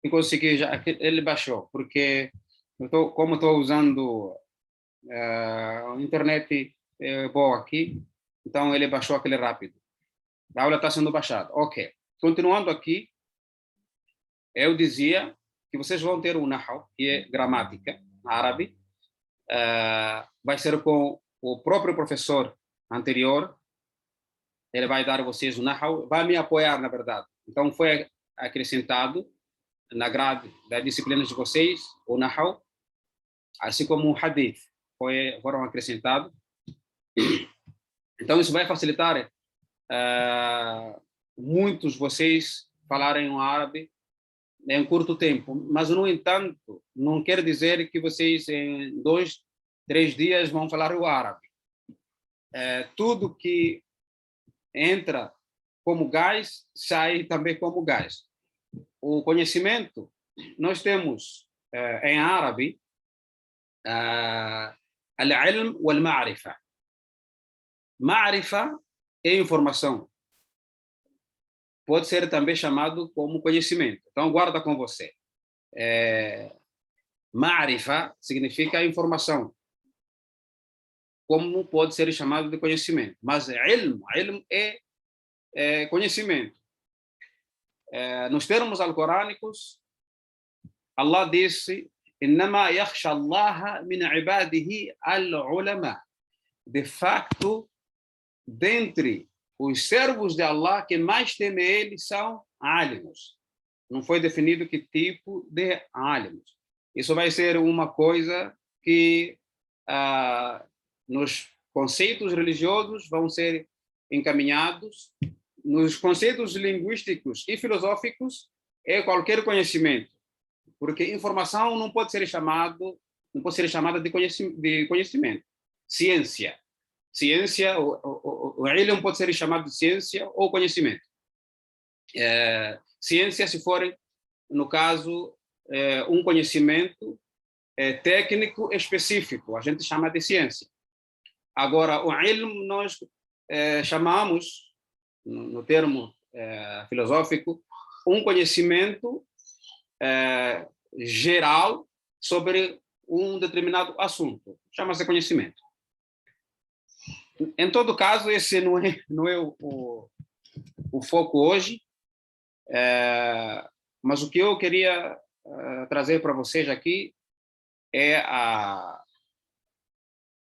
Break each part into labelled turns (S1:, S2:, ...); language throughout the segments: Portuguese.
S1: e consegui já, ele baixou, porque como estou usando internet boa aqui, então ele baixou aquele rápido. A aula está sendo baixada. Ok. Continuando aqui, eu dizia que vocês vão ter um Nahaw, que é gramática árabe, vai ser com o próprio professor anterior, ele vai dar a vocês o Nahaw, vai me apoiar, na verdade. Então, foi acrescentado na grade das disciplinas de vocês, o Nahaw, assim como o Hadith, foram acrescentados. Então, isso vai facilitar muitos de vocês falarem o árabe em um curto tempo, mas, no entanto, não quer dizer que vocês em 2, 3 dias vão falar o árabe. Tudo que entra como gás, sai também como gás. O conhecimento, nós temos em árabe, al-ilm wal-ma'rifa. Ma'rifa é informação. Pode ser também chamado como conhecimento. Então, guarda com você. Ma'rifa significa informação. Como pode ser chamado de conhecimento. Mas ilm é conhecimento. Nos termos alcorânicos, Allah disse: "Innama yakhsha Allah min ibadihi al-ulama." De facto, dentre os servos de Allah, que mais teme ele são alimos. Não foi definido que tipo de alimos. Isso vai ser uma coisa que nos conceitos religiosos vão ser encaminhados. Nos conceitos linguísticos e filosóficos é qualquer conhecimento, porque informação não pode ser chamada de conhecimento. Ciência, o ilm pode ser chamado de ciência ou conhecimento. Ciência, se for, no caso, um conhecimento técnico específico, a gente chama de ciência. Agora, o ilm nós chamamos, no termo filosófico, um conhecimento geral sobre um determinado assunto. Chama-se conhecimento. Em todo caso, esse não é o foco hoje, mas o que eu queria trazer para vocês aqui é a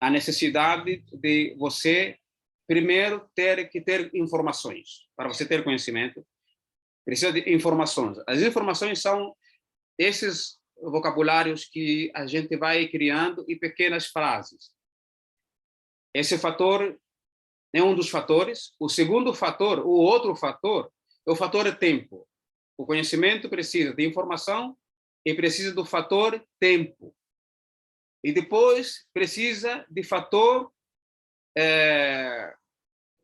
S1: necessidade de você, primeiro, ter que ter informações. Para você ter conhecimento, precisa de informações. As informações são esses vocabulários que a gente vai criando e pequenas frases. Esse fator é um dos fatores. O segundo fator, o outro fator, é o fator tempo. O conhecimento precisa de informação e precisa do fator tempo. E depois precisa de fator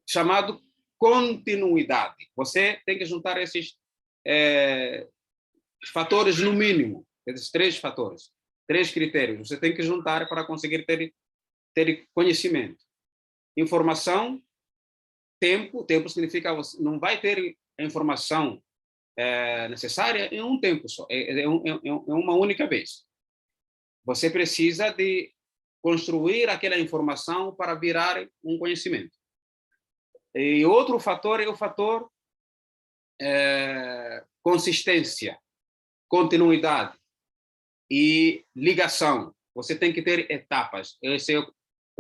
S1: chamado continuidade. Você tem que juntar esses fatores no mínimo, esses 3 fatores, 3 critérios. Você tem que juntar para conseguir ter conhecimento. Informação, tempo significa você não vai ter a informação necessária em um tempo só, uma única vez. Você precisa de construir aquela informação para virar um conhecimento. E outro fator é o fator consistência, continuidade e ligação. Você tem que ter etapas. Esse é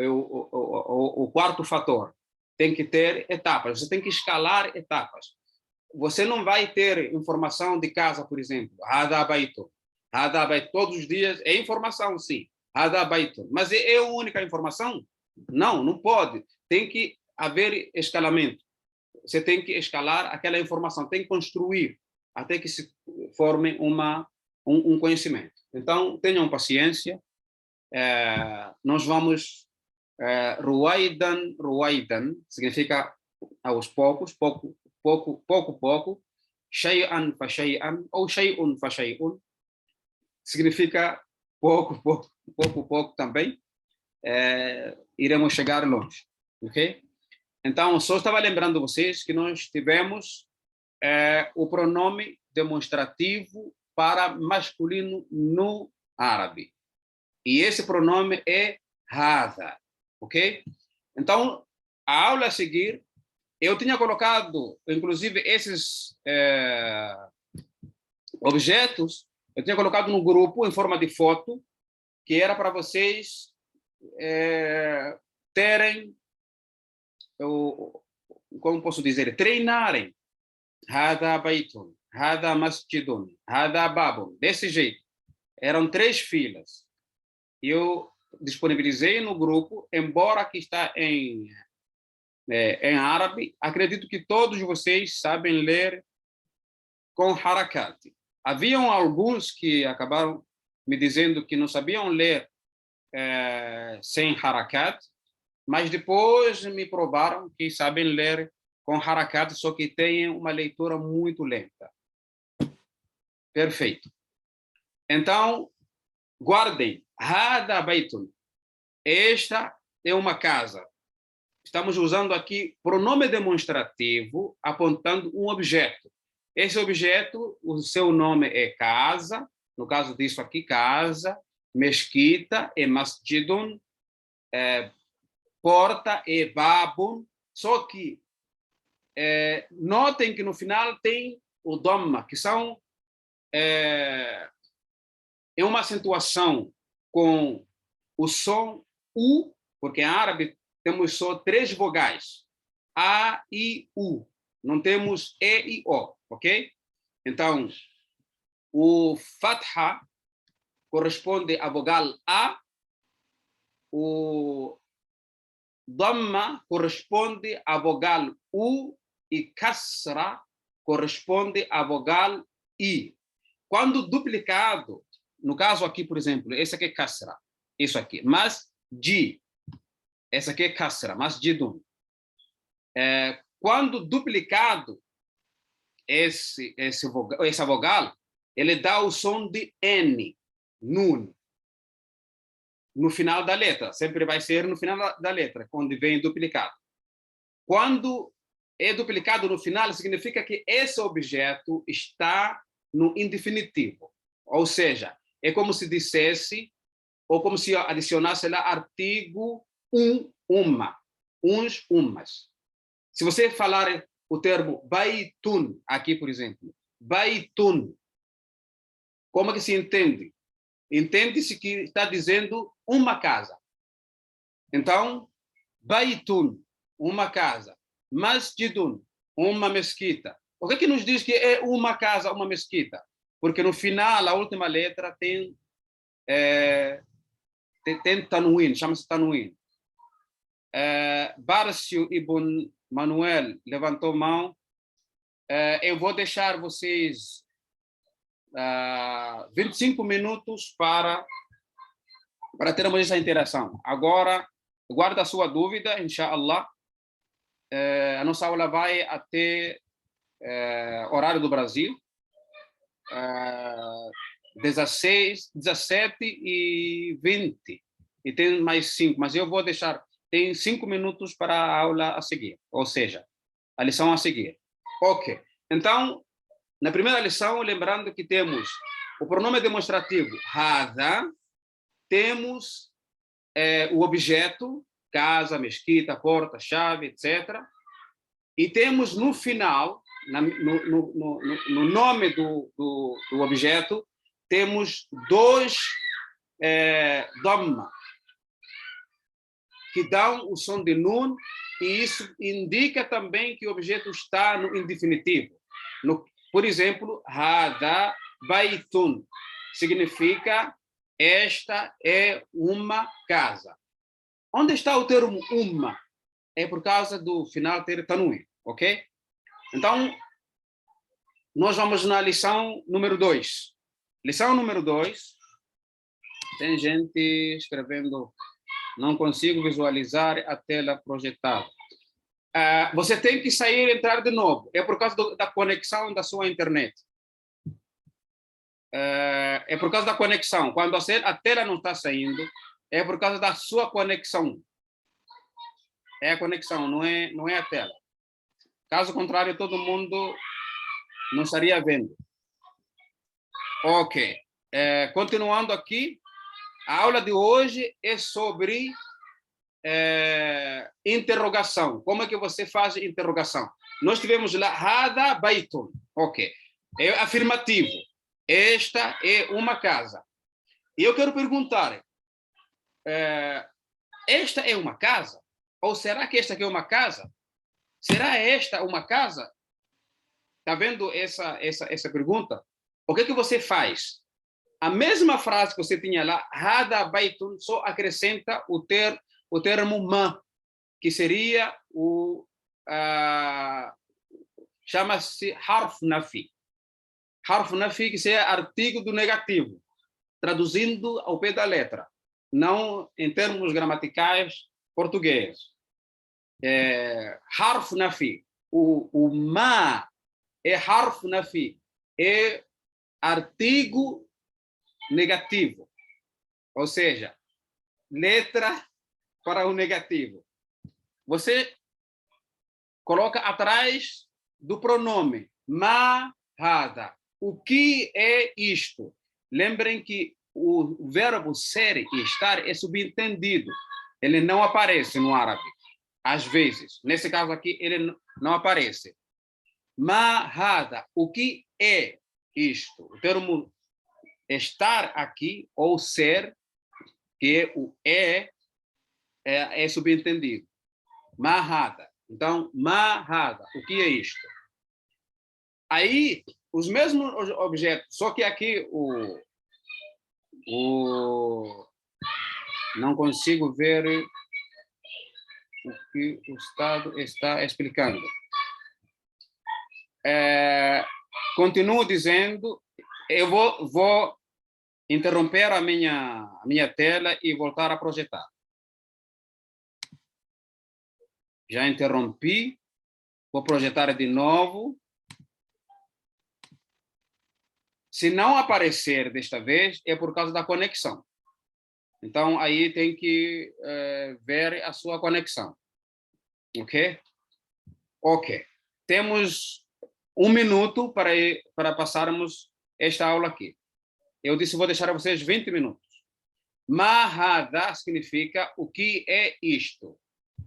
S1: o quarto fator. Tem que ter etapas. Você tem que escalar etapas. Você não vai ter informação de casa, por exemplo. Hada baito. Todos os dias é informação, sim. Hada baito. Mas é a única informação? Não pode. Tem que haver escalamento. Você tem que escalar aquela informação, tem que construir até que se forme um conhecimento. Então, tenham paciência. Nós vamos ruwaidan, significa aos poucos, pouco, shay'an fa shay'an, ou shay'un fa shay'un, significa pouco também. Iremos chegar longe, ok? Então, só estava lembrando vocês que nós tivemos o pronome demonstrativo para masculino no árabe. E esse pronome é hada, ok? Então, a aula a seguir, eu tinha colocado, inclusive, esses objetos, eu tinha colocado no grupo em forma de foto, que era para vocês terem, como posso dizer, treinarem. Hada baitun, hada masjidun, hada babun. Desse jeito. Eram 3 filas. Eu disponibilizei no grupo, embora aqui está em árabe, acredito que todos vocês sabem ler com harakat. Haviam alguns que acabaram me dizendo que não sabiam ler sem harakat, mas depois me provaram que sabem ler com harakat, só que têm uma leitura muito lenta. Perfeito. Então, guardem. Hada baitun. Esta é uma casa. Estamos usando aqui pronome demonstrativo apontando um objeto. Esse objeto, o seu nome é casa, no caso disso aqui, casa, mesquita é masjidun, porta é babun, só que notem que no final tem o dhamma, que são é uma acentuação com o som U, porque em árabe temos só 3 vogais, A, I, U. Não temos E e O, ok? Então, o fatha corresponde à vogal A, o dhamma corresponde à vogal U e kasra corresponde à vogal I. Quando duplicado, no caso aqui, por exemplo, esse aqui é kasra, isso aqui, mas di, essa aqui é kasra, mas didun. Quando duplicado essa vogal, ele dá o som de N, nun, no final da letra. Sempre vai ser no final da letra, quando vem duplicado. Quando é duplicado no final, significa que esse objeto está no indefinitivo. Ou seja, é como se dissesse, ou como se adicionasse lá artigo uma, uns, umas. Se você falar o termo baitun, aqui, por exemplo, baitun, como é que se entende? Entende-se que está dizendo uma casa. Então, baitun, uma casa. Masjidun, uma mesquita. Por que nos diz que é uma casa, uma mesquita? Porque no final, a última letra tem tanwin, chama-se tanwin. Bárcio Ibn Manuel levantou mão. Eu vou deixar vocês 25 minutos para termos essa interação. Agora, guarda a sua dúvida, inshallah. A nossa aula vai até horário do Brasil, 16, 17h20. E tem mais 5, mas eu vou deixar, tem 5 minutos para a aula a seguir, ou seja, a lição a seguir. Ok, então, na primeira lição, lembrando que temos o pronome demonstrativo hada, temos o objeto, casa, mesquita, porta, chave, etc. E temos no final, no nome do objeto, temos 2 dhamma, que dão o som de nun, e isso indica também que o objeto está no indefinitivo. Por exemplo, hada baitun significa esta é uma casa. Onde está o termo uma? É por causa do final ter tanwin, ok? Então, nós vamos na lição número 2. Lição número 2. Tem gente escrevendo, não consigo visualizar a tela projetada. Você tem que sair e entrar de novo. É por causa da conexão da sua internet. É por causa da conexão. Quando a tela não está saindo, é por causa da sua conexão. É a conexão, não é a tela. Caso contrário, todo mundo não estaria vendo. Ok. Continuando aqui, a aula de hoje é sobre interrogação. Como é que você faz interrogação? Nós tivemos lá Hada Baitun. Ok. É afirmativo. Esta é uma casa. E eu quero perguntar, esta é uma casa? Ou será que esta aqui é uma casa? Será esta uma casa? Está vendo essa pergunta? O que você faz? A mesma frase que você tinha lá, Hada Baitun, só acrescenta o termo ma, que seria chama-se harf nafi. Harf nafi, que seria artigo do negativo, traduzindo ao pé da letra, não em termos gramaticais portugueses. Harf nafi. O ma é harf nafi, é artigo negativo, ou seja, letra para o negativo. Você coloca atrás do pronome ma hada. O que é isto? Lembrem que o verbo ser e estar é subentendido. Ele não aparece no árabe, às vezes. Nesse caso aqui, ele não aparece. Ma hada. O que é isto? O termo estar aqui ou ser, que é o é subentendido. Mahada. Então, mahada. O que é isto? Aí, os mesmos objetos, só que aqui não consigo ver o que o Estado está explicando. Continuo dizendo, eu vou interromper a minha tela e voltar a projetar. Já interrompi, vou projetar de novo. Se não aparecer desta vez, é por causa da conexão. Então, aí tem que ver a sua conexão. Ok? Ok. Temos 1 minuto para passarmos esta aula aqui. Eu disse, vou deixar a vocês 20 minutos. Mahada significa o que é isto.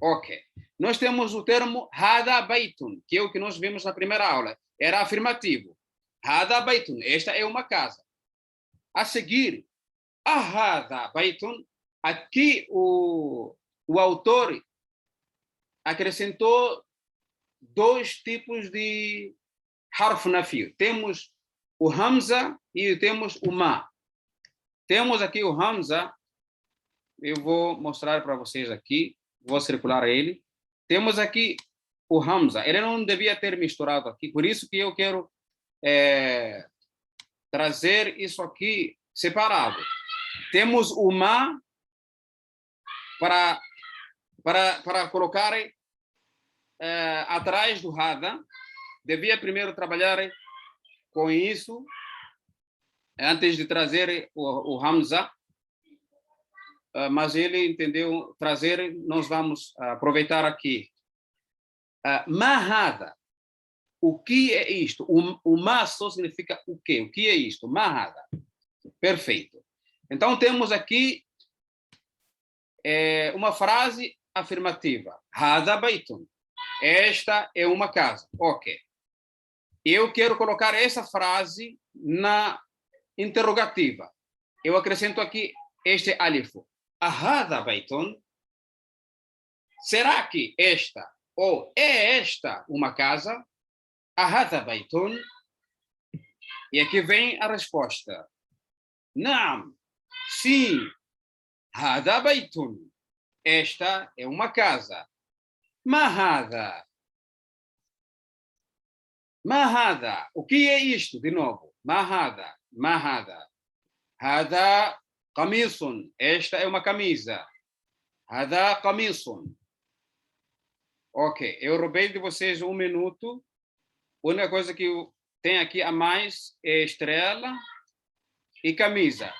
S1: Ok. Nós temos o termo Hada Baitun, que é o que nós vimos na primeira aula. Era afirmativo. Hada Baitun, esta é uma casa. A seguir, Hada Baitun, aqui o autor acrescentou 2 tipos de harf nafi. Temos o Hamza e temos o Ma. Temos aqui o Hamza, eu vou mostrar para vocês aqui, vou circular ele. Temos aqui o Hamza, ele não devia ter misturado aqui, por isso que eu quero trazer isso aqui separado. Temos o Ma para colocar atrás do Hada. Devia primeiro trabalhar com isso, antes de trazer o Hamza, mas ele entendeu trazer, nós vamos aproveitar aqui. Mahada. O que é isto? O ma só significa o quê? O que é isto? Mahada. Perfeito. Então, temos aqui uma frase afirmativa. Hada baitun. Esta é uma casa. Ok. Eu quero colocar essa frase na interrogativa. Eu acrescento aqui este alif. Hada baitun. Será que esta ou é esta uma casa? Hada baitun. E aqui vem a resposta. Naam. Sim. Hada baitun. Esta é uma casa. Mahada. Mahada. O que é isto? De novo. Mahada. Mahada. Hada qamisun. Esta é uma camisa. Hada qamisun. Ok. Eu roubei de vocês 1 minuto. A única coisa que tem aqui a mais é estrela e camisa.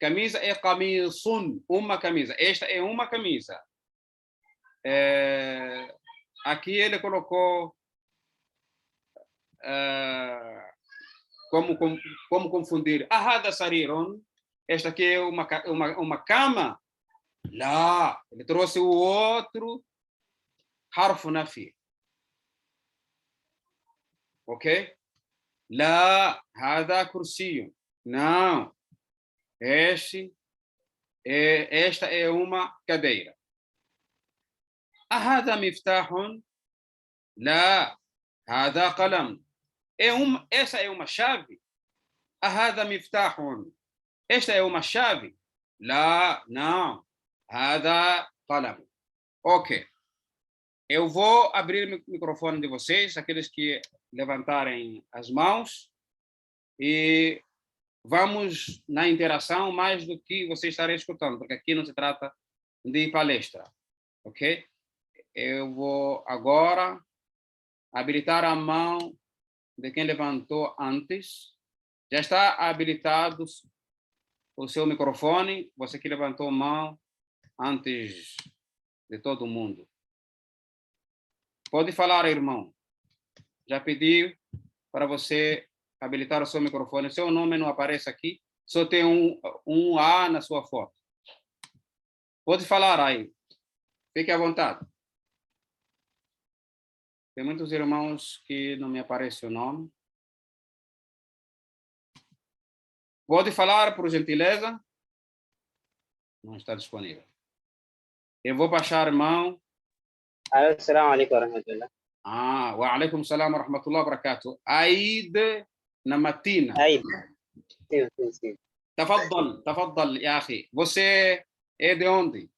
S1: Camisa é qamisun. Uma camisa. Esta é uma camisa. Aqui ele colocou como confundir? Ahada sarirun. Esta aqui é uma cama. Lá, ele trouxe o outro harfu nafi. Ok? Lá, hada kursiyo. Não. Esta é uma cadeira. Ahada miftahun. Lá, hada qalam. Essa é uma chave. Ahada miftahun. Esta é uma chave. Lá, não. Hada qalam. Ok. Eu vou abrir o microfone de vocês, aqueles que levantarem as mãos, e vamos na interação mais do que vocês estarem escutando, porque aqui não se trata de palestra, ok? Eu vou agora habilitar a mão de quem levantou antes. Já está habilitado o seu microfone, você que levantou a mão antes de todo mundo. Pode falar, irmão. Já pedi para você habilitar o seu microfone. Seu nome não aparece aqui, só tem um A na sua foto. Pode falar aí. Fique à vontade. Tem muitos irmãos que não me aparece o nome. Pode falar, por gentileza? Não está disponível. Eu vou baixar a mão.
S2: Assalamu alaikum warahmatullah.
S1: Wa alaikum salam wa rahmatullahi wa barakatuh. Aide Namatina.
S2: Aide. Sim.
S1: تفضل يا أخي. Você é de onde?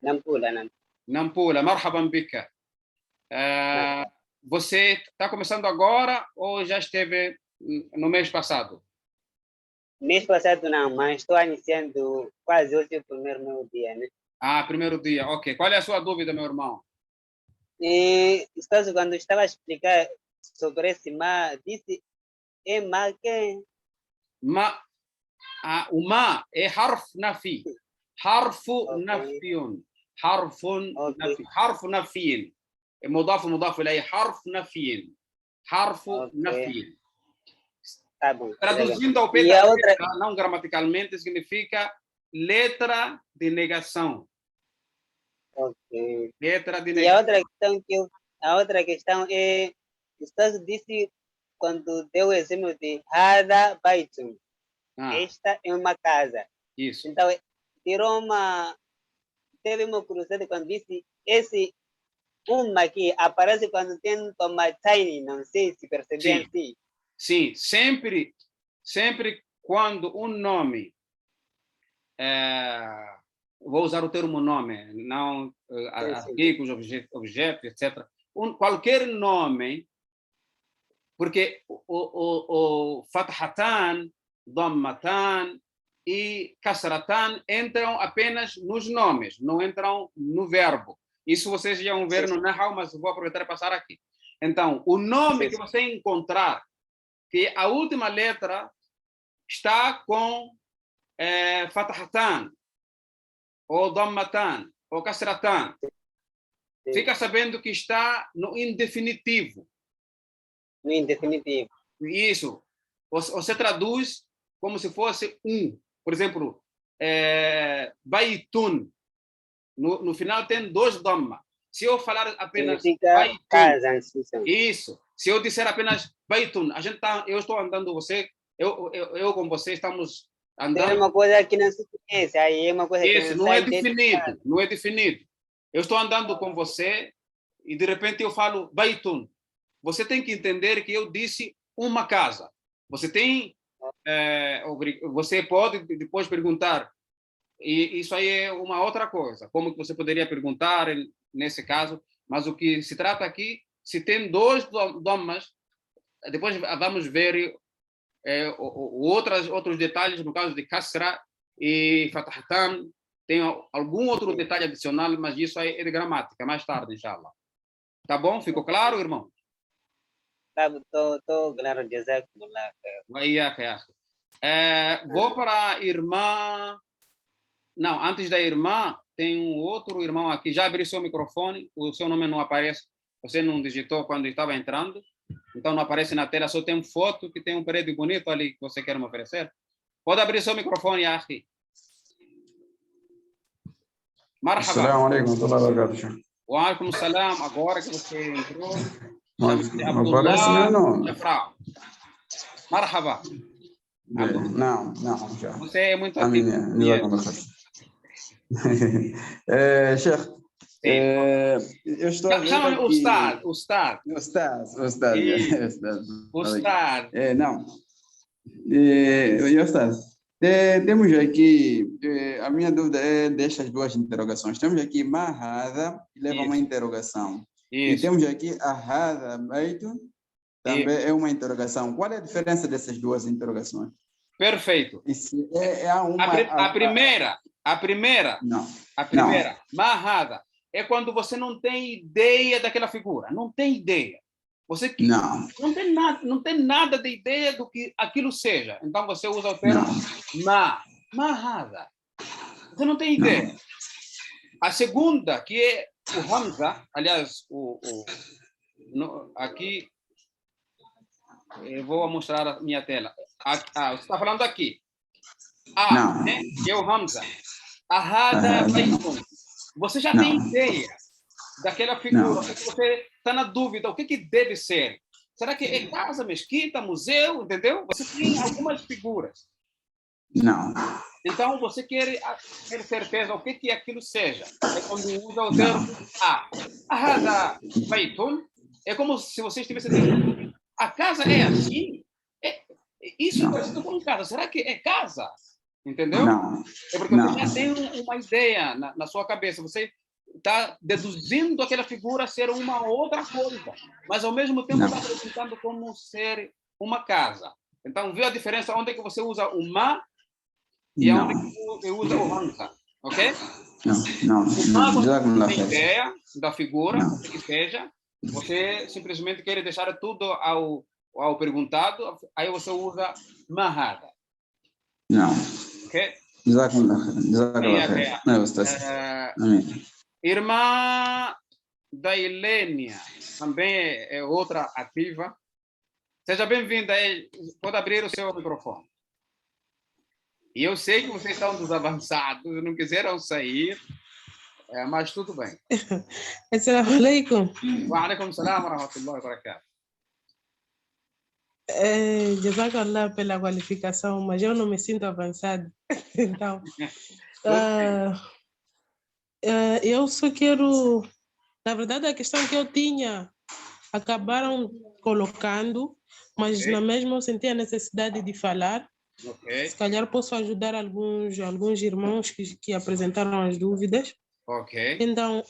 S2: Nampula.
S1: Nampula. مرحبا بك. Você está começando agora ou já esteve no mês passado?
S2: Mês passado não, mas estou iniciando quase hoje o primeiro dia, né?
S1: Primeiro dia, ok. Qual é a sua dúvida, meu irmão?
S2: Quando estava a explicar sobre esse ma, disse é ma quem?
S1: O ma é harf nafi. Harfu nafiyun. Harfun nafi. Harfu nafiyin. مضاف إليه حرف نفي. حرف نفي.
S2: Tá bom.
S1: Traduzindo ao pé da letra, não gramaticalmente, significa letra de negação.
S2: Ok.
S1: Letra de
S2: negação.
S1: E
S2: a outra questão é, você disse quando deu o exemplo de Hada Baitun. Esta é uma casa.
S1: Isso.
S2: Então, teve uma curiosidade quando disse esse uma que aparece quando tem tomatine, não sei se percebem assim.
S1: Sim, sempre quando um nome, vou usar o termo nome, não artigos, objetos, etc. Qualquer nome, porque o fathatan, dhammatan e kasratan entram apenas nos nomes, não entram no verbo. Isso vocês já vão ver no Nahau, mas vou aproveitar e passar aqui. Então, o nome que você encontrar, que a última letra está com fathatan, ou dhammatan, ou kasratan, fica sabendo que está no indefinitivo.
S2: No indefinitivo.
S1: Isso. Você traduz como se fosse Por exemplo, baitun. No final tem 2 dhamma. Se eu falar apenas baitun,
S2: casa,
S1: isso. Se eu disser apenas baitun, eu estou andando, eu com você estamos andando.
S2: É uma coisa que não se conhece, aí é uma coisa
S1: isso, que não é definido. Eu estou andando com você e de repente eu falo baitun. Você tem que entender que eu disse uma casa. Você pode depois perguntar. E isso aí é uma outra coisa. Como que você poderia perguntar nesse caso? Mas o que se trata aqui, se tem 2 dhammas, depois vamos ver outros detalhes no caso de kasra e fathatan. Tem algum outro detalhe adicional, mas isso aí é de gramática, mais tarde, inshallah. Tá bom? Ficou claro, irmão?
S2: Tá, tô claro, jazakumullah.
S1: Vou para a irmã. Não, antes da irmã, tem um outro irmão aqui. Já abriu seu microfone, o seu nome não aparece. Você não digitou quando estava entrando. Então não aparece na tela, só tem foto que tem um prédio bonito ali que você quer me oferecer. Pode abrir seu microfone, Akhi. Marhaba.
S3: Assalamu alaikum warahmatullahi wabarakatuh.
S1: Wa alaikum salam. Agora que você entrou, chama-se
S3: Aparece meu
S1: Abdullah
S3: nome.
S1: Jafrão. Marhaba.
S3: Não, já.
S1: Você é muito
S3: Amém.
S1: ativo.
S3: Sheikh, eu estou a ver
S1: Chama-me
S3: aqui...
S1: Ustad.
S3: Ustad. Não. Ustad, temos aqui... A minha dúvida é destas duas interrogações. Temos aqui Mahada, que leva uma interrogação. E temos aqui Ahada Baitun, também é uma interrogação. Qual é a diferença dessas duas interrogações?
S1: Perfeito. A primeira,
S3: não.
S1: Mahada, é quando você não tem ideia daquela figura, não tem ideia. Você não tem nada de ideia do que aquilo seja. Então você usa o termo Mahada. Você não tem ideia. A segunda, que é o Hamza, aliás, aqui, eu vou mostrar a minha tela. Você está falando aqui. Né? Que é o Hamza. Ahada Baitun. Você já tem ideia daquela figura. Você está na dúvida, o que deve ser? Será que é casa, mesquita, museu, entendeu? Você tem algumas figuras.
S3: Não.
S1: Então, você quer ter certeza o que aquilo seja. É quando usa o termo Ahada Baitun. É como se você estivesse dizendo, a casa é assim? Isso é parecido com casa. Será que é casa? Entendeu?
S3: Não.
S1: É porque você já tem uma ideia na sua cabeça. Você está deduzindo aquela figura ser uma outra coisa, mas ao mesmo tempo está apresentando como ser uma casa. Então, viu a diferença onde é que você usa o ma e onde é que você usa o hamza, ok?
S3: Não.
S1: Você tem ideia da figura, o que seja, você simplesmente quer deixar tudo ao perguntado, aí você usa mahada.
S3: Não.
S1: Ok?
S3: Amém.
S1: Irmã Dailênia, também é outra ativa. Seja bem-vinda. Pode abrir o seu microfone. E eu sei que vocês estão dos avançados, não quiseram sair, mas tudo bem.
S4: Assalamu alaikum.
S1: Wa alaikum salam wa rahmatullahi wa barakatuh.
S4: Jazakallah pela qualificação, mas eu não me sinto avançado. Então, eu só quero... Na verdade, a questão que eu tinha, acabaram colocando, mas na mesma eu senti a necessidade de falar. Se calhar posso ajudar alguns irmãos que apresentaram as dúvidas. Então,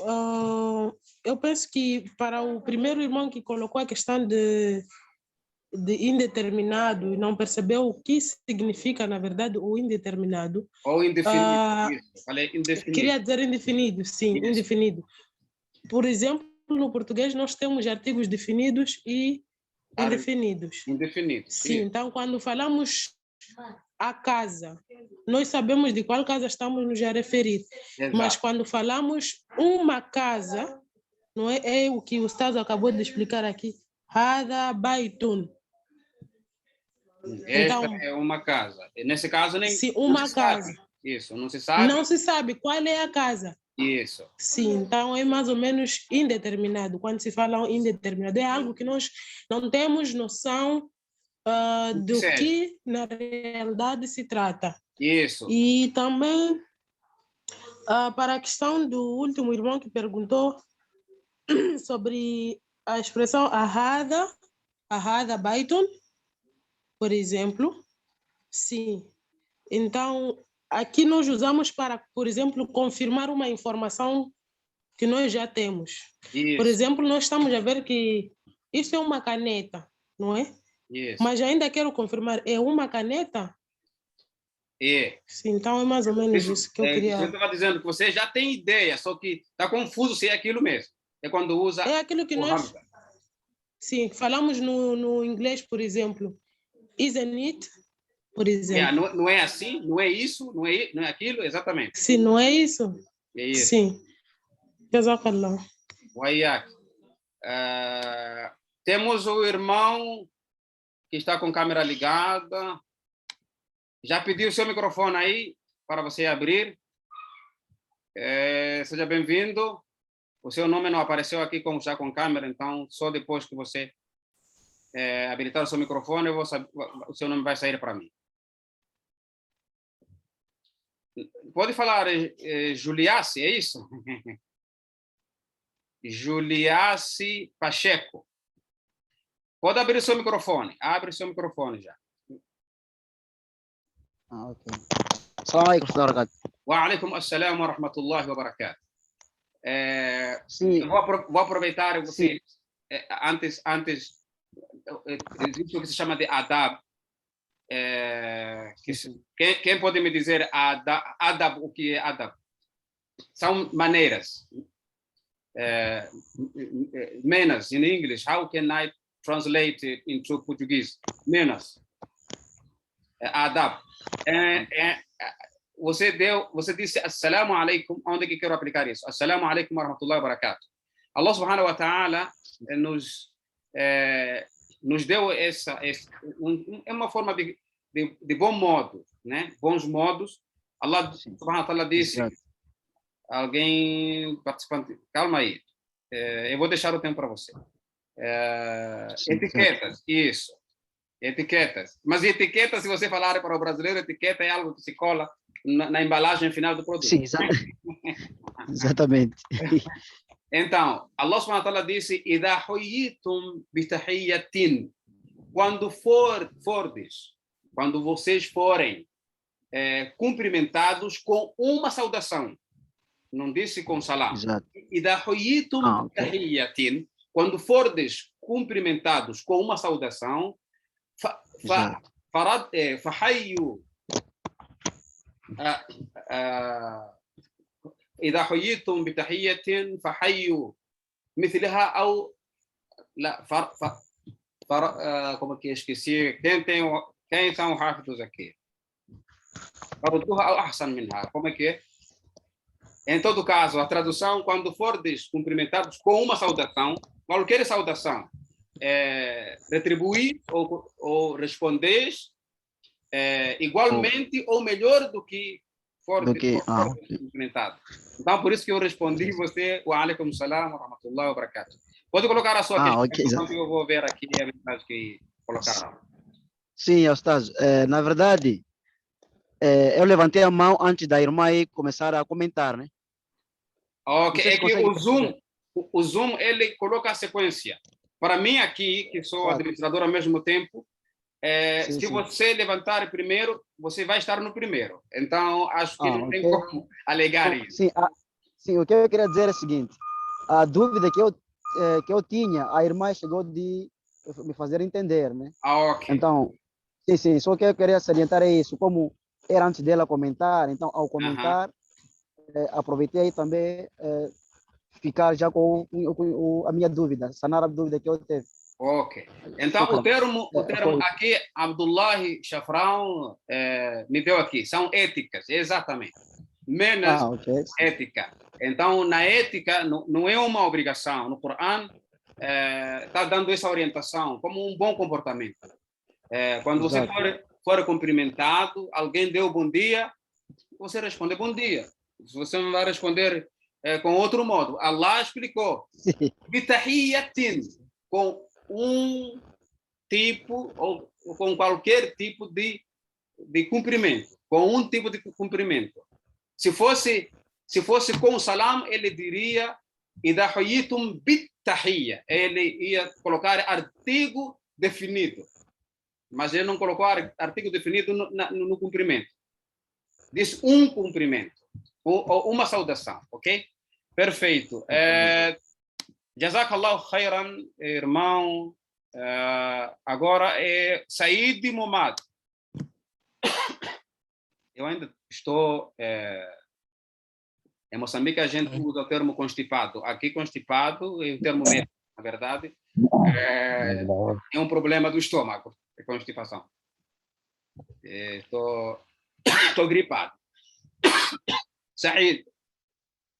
S4: eu penso que para o primeiro irmão que colocou a questão de indeterminado e não percebeu o que significa, na verdade, o indeterminado.
S1: Ou indefinido. Falei indefinido.
S4: Queria dizer indefinido, sim, isso. Indefinido. Por exemplo, no português nós temos artigos definidos e indefinidos.
S1: Indefinidos.
S4: Sim, então quando falamos a casa, nós sabemos de qual casa estamos nos a referir.
S1: Exato.
S4: Mas quando falamos uma casa, não é o que o Ustaz acabou de explicar aqui. Hada baitun.
S1: Esta é uma casa. Nesse caso, nem
S4: sim, uma casa.
S1: Sabe. Isso, não se sabe.
S4: Não se sabe qual é a casa.
S1: Isso.
S4: Sim, então é mais ou menos indeterminado. Quando se fala indeterminado, é algo que nós não temos noção do que na realidade se trata.
S1: Isso.
S4: E também, para a questão do último irmão que perguntou sobre a expressão ahada baitun, por exemplo, sim. Então, aqui nós usamos para, por exemplo, confirmar uma informação que nós já temos.
S1: Isso.
S4: Por exemplo, nós estamos a ver que isso é uma caneta, não é?
S1: Isso.
S4: Mas ainda quero confirmar, é uma caneta? Sim, então é mais ou menos isso que eu queria...
S1: Eu estava dizendo que você já tem ideia, só que está confuso se é aquilo mesmo. É quando usa...
S4: É aquilo que nós... Sim, falamos no inglês, por exemplo. Isn't it? Por exemplo.
S1: Não é assim? Não é isso? Não é aquilo? Exatamente.
S4: Sim, não é isso?
S1: É isso.
S4: Sim. Jazakallah.
S1: Waiyak. Temos o irmão que está com a câmera ligada. Já pediu o seu microfone aí para você abrir. Seja bem-vindo. O seu nome não apareceu aqui como já com câmera, então só depois que você habilitar o seu microfone, o seu nome vai sair para mim. Pode falar Juliace, é isso? Juliace Pacheco. Pode abrir o seu microfone. Abre o seu microfone já.
S5: Ok. Assalamu alaikum warahmatullahi wabarakatuh.
S1: Wa alaikum assalam wa rahmatullahi wa barakatuh.
S5: Sim.
S1: Vou aproveitar você, antes existe o que se chama de adab. Quem pode me dizer adab, o que é adab? São maneiras. Manners in English. How can I translate it into Portuguese? Manners. Adab. Você disse assalamu alaikum. Onde que quero aplicar isso? Assalamu alaikum wa rahmatullahi wa barakatuh. Allah subhanahu wa ta'ala nos deu uma forma de bom modo, né? Bons modos. Allah subhanahu wa ta'ala disse, alguém participante, calma aí, eu vou deixar o tempo para você. Etiquetas, isso, etiquetas. Mas etiqueta, se você falar para o brasileiro, etiqueta é algo que se cola na embalagem final do produto.
S5: Sim, exatamente.
S1: Então, Allah subhanahu wa ta'ala disse, إِذَا حُيِّيتُمْ بِتَحِيَّةٍ, quando vocês forem cumprimentados com uma saudação. Não disse com salam. إِذَا حُيِّيتُمْ بِتَحِيَّةٍ, quando fordes cumprimentados com uma saudação, فَحَيُّوا إذا حييتم بتحية فحيوا مثلها أو لا como que esqueci quem são os hábitos aqui فردوها أو أحسن منها, como é que é? Em todo caso, a tradução, quando fordes cumprimentados com uma saudação, qualquer saudação, retribuir ou respondeis igualmente ou melhor do que for cumprimentado. Então, por isso que eu respondi você, wa alaikum salam wa rahmatullahi wa barakatuh. Pode colocar a sua questão, que eu vou ver aqui a mensagem que colocaram.
S5: Sim, Ustaz. Na verdade, eu levantei a mão antes da irmã aí começar a comentar, né?
S1: Ok, é que o Zoom, ele coloca a sequência. Para mim aqui, que sou administrador ao mesmo tempo, se você levantar primeiro, você vai estar no primeiro. Então, acho que não tem como alegar isso.
S5: Sim, o que eu queria dizer é o seguinte. A dúvida que eu tinha, a irmã chegou de me fazer entender, né?
S1: Ok.
S5: Então, sim, só que eu queria salientar é isso. Como era antes dela comentar, então, ao comentar, aproveitei aí também ficar já com a minha dúvida, sanar a dúvida que eu teve.
S1: Ok. Então, o termo aqui, Abdullahi Shafrão me deu aqui, são éticas, exatamente. Menos ética. Então, na ética, não é uma obrigação. No Corão, está dando essa orientação como um bom comportamento. Quando você for cumprimentado, alguém deu bom dia, você responde bom dia. Se você não vai responder com outro modo, Allah explicou. Bitahiyatin, com um tipo ou com qualquer tipo de cumprimento, com um tipo de cumprimento. Se fosse com salam, ele diria idha huyitum bitahiyya, ele ia colocar artigo definido, mas ele não colocou artigo definido no cumprimento. Diz um cumprimento ou uma saudação, ok? Perfeito. Jazakallahu khairan, irmão. Agora é Said Momad. Eu ainda estou... Em Moçambique a gente usa o termo constipado. Aqui constipado é o termo médico, na verdade. É um problema do estômago, é constipação. Estou gripado. Said,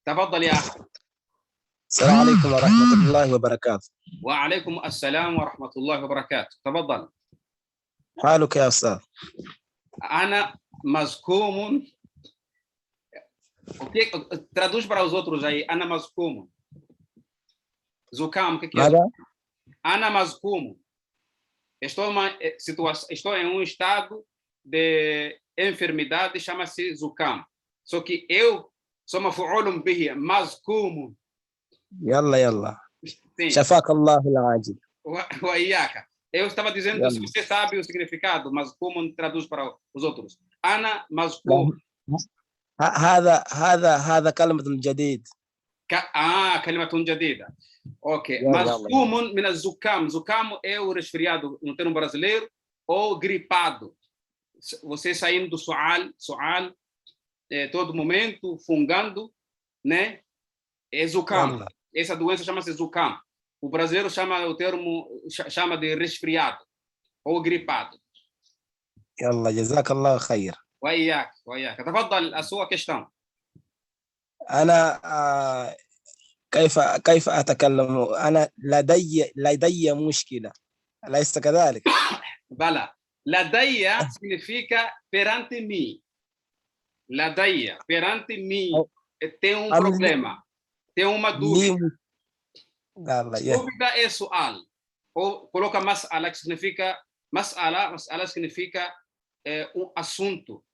S1: تفضل يا أخي.
S6: السلام عليكم ورحمة الله وبركاته.
S1: وعليكم السلام ورحمة الله وبركاته. تفضل.
S6: حالك يا أستاذ؟
S1: أنا مزكوم. Okay, traduz para os outros aí. Ana Mazcumo. Zucam, o que é? Ana Mazcumo. Estou em um estado de enfermidade, chama-se Zucam. Só que eu sou mafu'ulun bihi, Mazcumo.
S6: Yalla, yalla. Shafak Allah al-ajil.
S1: Waiaka. Eu estava dizendo, se você sabe o significado, Mazcumo traduz para os outros. Ana Mazcumo.
S6: هذا كلمة جديد.
S1: كلمة جديدة. Ok. Mazcumun min az-zukam. Zukam é o resfriado no termo brasileiro ou gripado. Você saindo do sual, todo momento fungando, né? É zukam. Essa doença chama-se zukam. O brasileiro chama de resfriado ou gripado.
S6: يلا جزاك الله خير.
S1: وإياك. تفضل السؤال كشتان.
S6: أنا كيف أتكلم؟ أنا لدي مشكلة، أليس كذلك؟
S1: بلى. لدي significa perante mim. لدي perante mim. Tem problema. Tem uma dúvida. Dúvida é sual. Ou coloca mas'ala, que significa mas'ala significa assunto.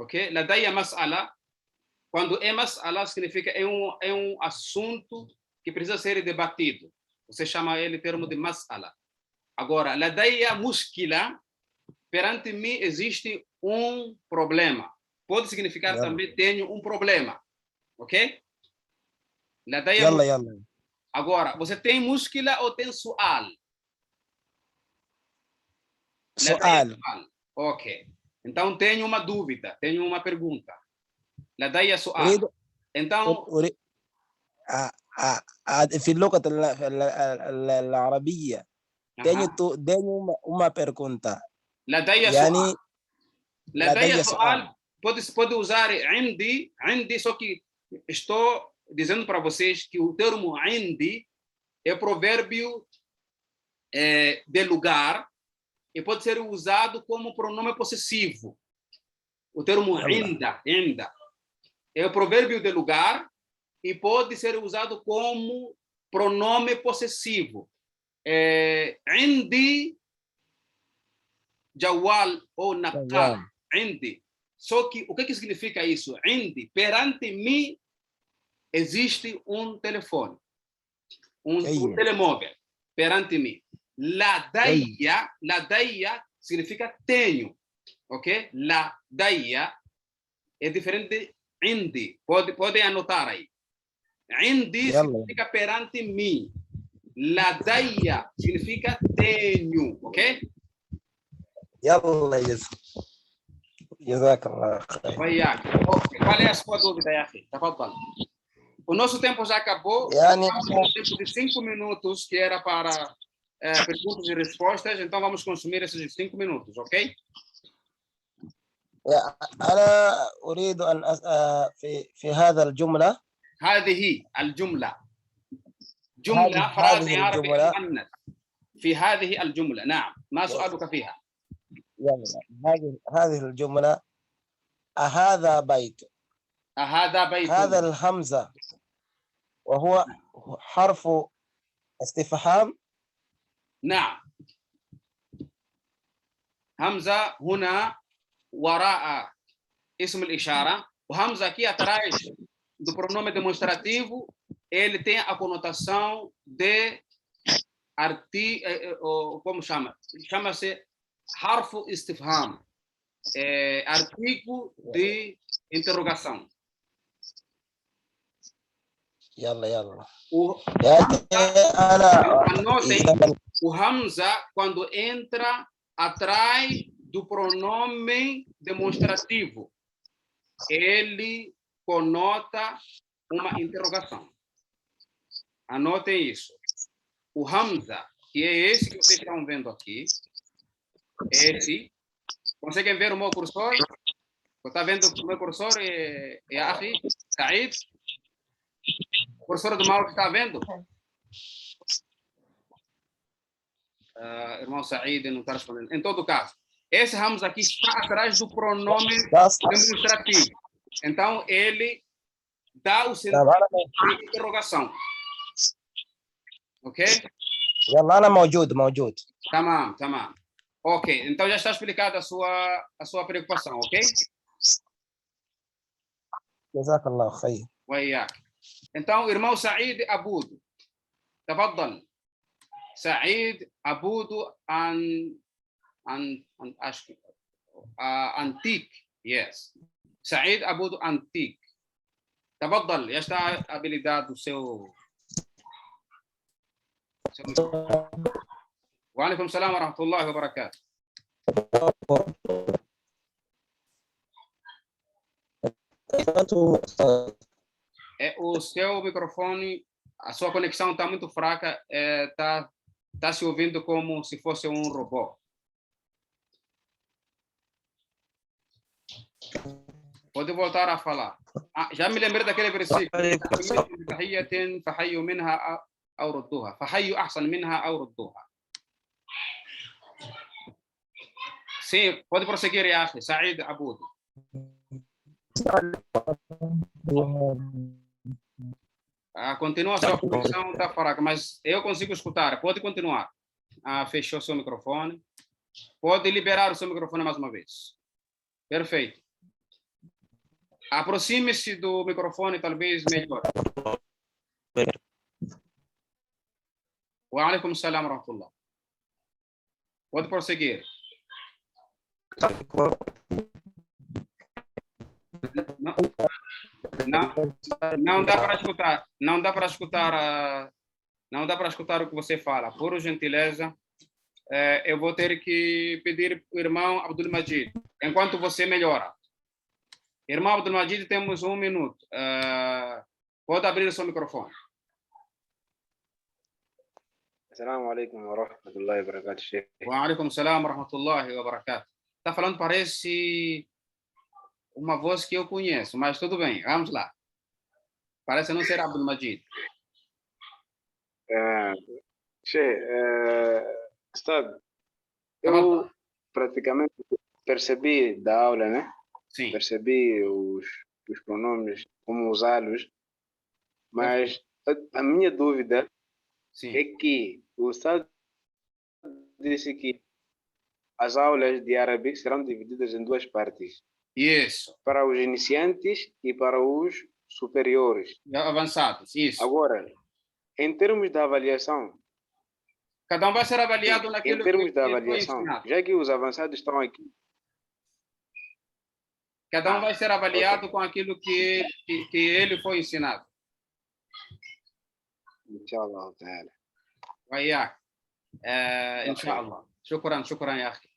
S1: Ok? Ladaia mas'ala, quando é mas'ala, significa é um assunto que precisa ser debatido. Você chama ele termo de mas'ala. Agora, ladaia mushkila, perante mim existe um problema. Pode significar também tenho um problema. Ok? Ladaia Agora, você tem mushkila ou tem sual?
S6: Sual.
S1: Ok. Então, tenho uma dúvida, tenho uma pergunta. لدي سؤال. então
S6: في اللغة العربية tenho uma pergunta.
S1: لدي سؤال. Pode usar عندي, só que estou dizendo para vocês que o termo عندي é provérbio de lugar e pode ser usado como pronome possessivo. O termo ainda é o provérbio de lugar e pode ser usado como pronome possessivo. عندي جوال ou نقال. عندي. Só que o que significa isso? عندي, perante mim existe um telefone, um telemóvel perante mim. Ladaia significa tenho, ok? Ladaia é diferente de indi. Pode anotar aí. Indi significa perante mim. Ladaia significa tenho, ok?
S6: Yalla, جزاك الله خير.
S1: Qual é a sua dúvida, Yahi? Tafadhal. O nosso tempo já acabou. O tempo de 5 minutos que era para perguntas e respostas, então vamos consumir esses 5 minutos, ok?
S6: أنا أريد أن في هذا الجملة.
S1: هذه الجملة. جملة فرازي عربي مؤنث. في هذه الجملة، نعم. ما سؤالك فيها؟
S6: هذه الجملة أهذا بيت.
S1: أهذا بيت.
S6: هذا الهمزة وهو حرف استفهام.
S1: نعم. همزة هنا وراء اسم الإشارة وهمزة aqui atrás do pronome demonstrativo ele tem a conotação de como chama? Chama-se harfu istifham, artigo de interrogação.
S6: يلا
S1: Anotem, o Hamza, quando entra atrás do pronome demonstrativo, ele conota uma interrogação. Anotem isso. O Hamza, que é esse que vocês estão vendo aqui, esse, conseguem ver o meu cursor? Está vendo o meu cursor, Yahi, Said? professora do Mauro está vendo? Irmão Said não está respondendo. Em todo caso, esse Hamza aqui está atrás do pronome demonstrativo. Então, ele dá o sentido de interrogação. Ok?
S6: يلا أنا موجود.
S1: Tamam. Ok, então já está explicada a sua preocupação, ok?
S6: جزاك الله خير.
S1: وإياك. Então, irmão Said Abudo. تفضل. سعيد Abudo Antique. Yes. Said Abudo Antique. تفضل. Já está habilitado o seu... وعليكم السلام ورحمة الله وبركاته. O seu microfone, a sua conexão está muito fraca, está se ouvindo como se fosse um robô. Pode voltar a falar. Já me lembrei daquele versículo. فحيوا منها أو ردوها فحيوا أحسن منها أو ردوها. Sim, pode prosseguir, Yahi. Said Abudo. Continua a sua conexão, está fraca, mas eu consigo escutar. Pode continuar. Fechou seu microfone. Pode liberar o seu microfone mais uma vez. Perfeito. Aproxime-se do microfone, talvez melhor. Wa alaikum salam wa rahmatullah. Pode prosseguir. Não dá para escutar. Não dá para escutar o que você fala. Por gentileza, eu vou ter que pedir o irmão Abdul Majid, enquanto você melhora. Irmão Abdul Majid, temos 1 minuto. Pode abrir o seu microfone.
S7: Assalamu alaikum wa rahmatullahi wa barakatuh, Sheikh.
S1: Wa alaikum salam wa rahmatullahi wa barakatuh. Está falando, parece uma voz que eu conheço, mas tudo bem, vamos lá. Parece não ser Abdul Majid.
S7: Sheikh, eu praticamente percebi da aula, né?
S1: Sim.
S7: Percebi os pronomes, como usá-los, mas a minha dúvida
S1: Sim.
S7: é que o Ustad disse que as aulas de árabe serão divididas em 2 partes.
S1: Isso.
S7: Para os iniciantes e para os superiores.
S1: Avançados, isso.
S7: Agora, em termos da avaliação...
S1: Cada um vai ser avaliado naquilo que... Em termos
S7: da avaliação, já que os avançados estão aqui...
S1: Cada um vai ser avaliado com aquilo que ele foi ensinado.
S7: Inshallah ta'ala.
S1: Waiyak. Inshallah. Shukran, ya akhi.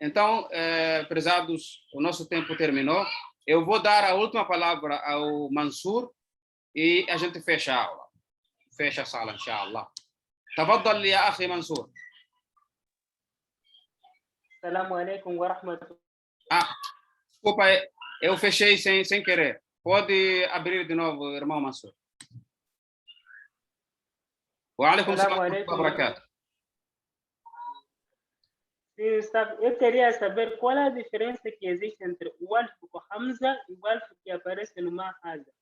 S1: Então, prezados, o nosso tempo terminou. Eu vou dar a última palavra ao Mansur e a gente fecha a aula. Fecha a sala, inshallah. Tafaddal ya akhi Mansur.
S2: Assalamu alaikum wa rahmatullahi.
S1: Desculpa, eu fechei sem querer. Pode abrir de novo, irmão Mansur. Wa alaikum salam wa barakatuh.
S2: Eu queria saber qual é a diferença que existe entre o alif com Hamza e o alif que aparece no Mahada.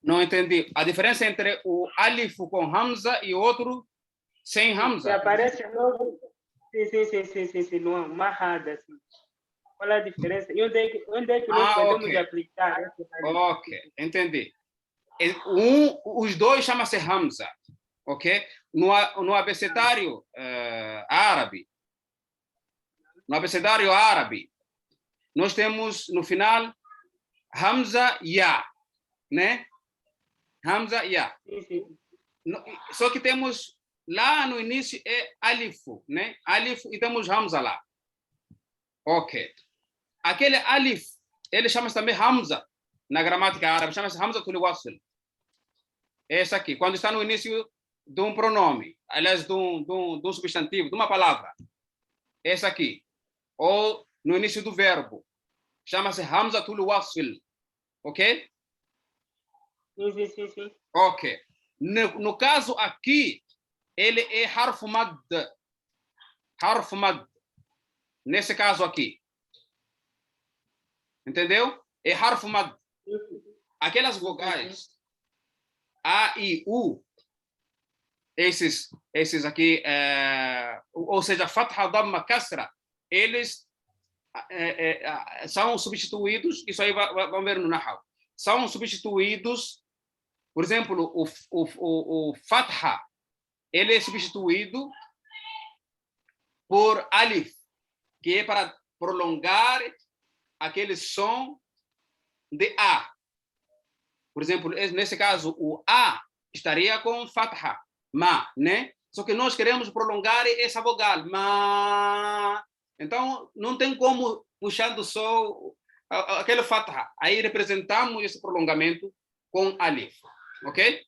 S1: Não entendi. A diferença entre o alif com Hamza e outro sem Hamza?
S2: Que aparece novo. Sim, no Mahada. Sim. Qual é a diferença? E onde é que nós podemos aplicar?
S1: Ok, entendi. Os dois chamam-se Hamza, ok? No abecedário árabe, nós temos no final Hamza Ya, né? Hamza Ya.
S2: Sim.
S1: Só que temos lá no início é Alif, né? Alif e temos Hamza lá. Ok. Aquele Alif, ele chama-se também Hamza na gramática árabe, chama-se Hamza tul wasl. Essa aqui, quando está no início de um pronome, aliás, de um substantivo, de uma palavra. Essa aqui. Ou no início do verbo. Chama-se Hamza tul wasl. Ok?
S2: Sim.
S1: Ok. No caso aqui, ele é harf mad. Harf mad. Nesse caso aqui. Entendeu? É harf mad. Aquelas vogais A e U, esses aqui, ou seja, fatha, damma, kasra, eles são substituídos, isso aí vamos ver no Nahau, são substituídos, por exemplo, o fatha, ele é substituído por alif, que é para prolongar aquele som de A. Por exemplo, nesse caso, o A estaria com fatha, ma, né? Só que nós queremos prolongar essa vogal, ma. Então, não tem como puxando só aquele fatha. Aí representamos esse prolongamento com alif, ok?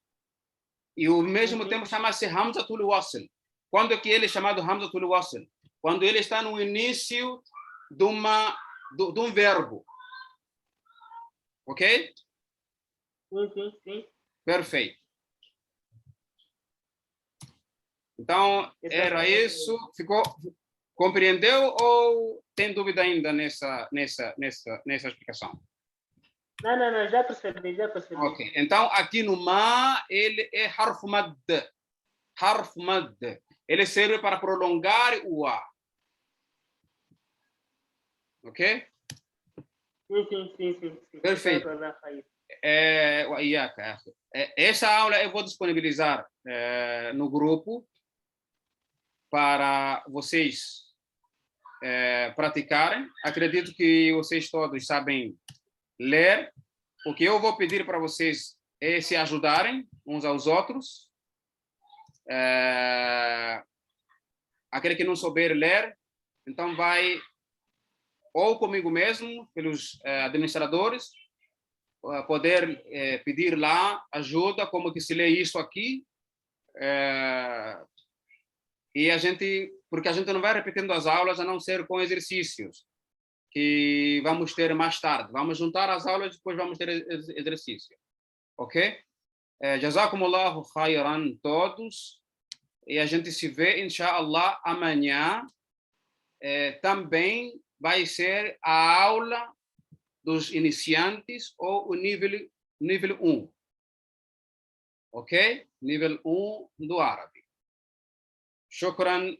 S1: E ao mesmo tempo chama-se hamzatul wasl. Quando é que ele é chamado hamzatul wasl? Quando ele está no início de um verbo, ok?
S2: Sim.
S1: Perfeito. Então, era isso. Compreendeu ou tem dúvida ainda nessa explicação?
S2: Não, já percebi.
S1: Ok. Então, aqui no ma, ele é harf mad. Harf mad. Ele serve para prolongar o a. Ok?
S2: Sim.
S1: Perfeito. Essa aula eu vou disponibilizar no grupo para vocês praticarem. Acredito que vocês todos sabem ler. O que eu vou pedir para vocês é se ajudarem uns aos outros. Aquele que não souber ler, então vai ou comigo mesmo, pelos administradores, poder pedir lá ajuda, como que se lê isso aqui, e porque a gente não vai repetindo as aulas a não ser com exercícios que vamos ter mais tarde. Vamos juntar as aulas e depois vamos ter exercício, ok? Jazakumullahu khairan todos, e a gente se vê, inshallah, amanhã. Também vai ser a aula dos iniciantes ou o nível 1. Ok? Nível 1 do árabe. Shukran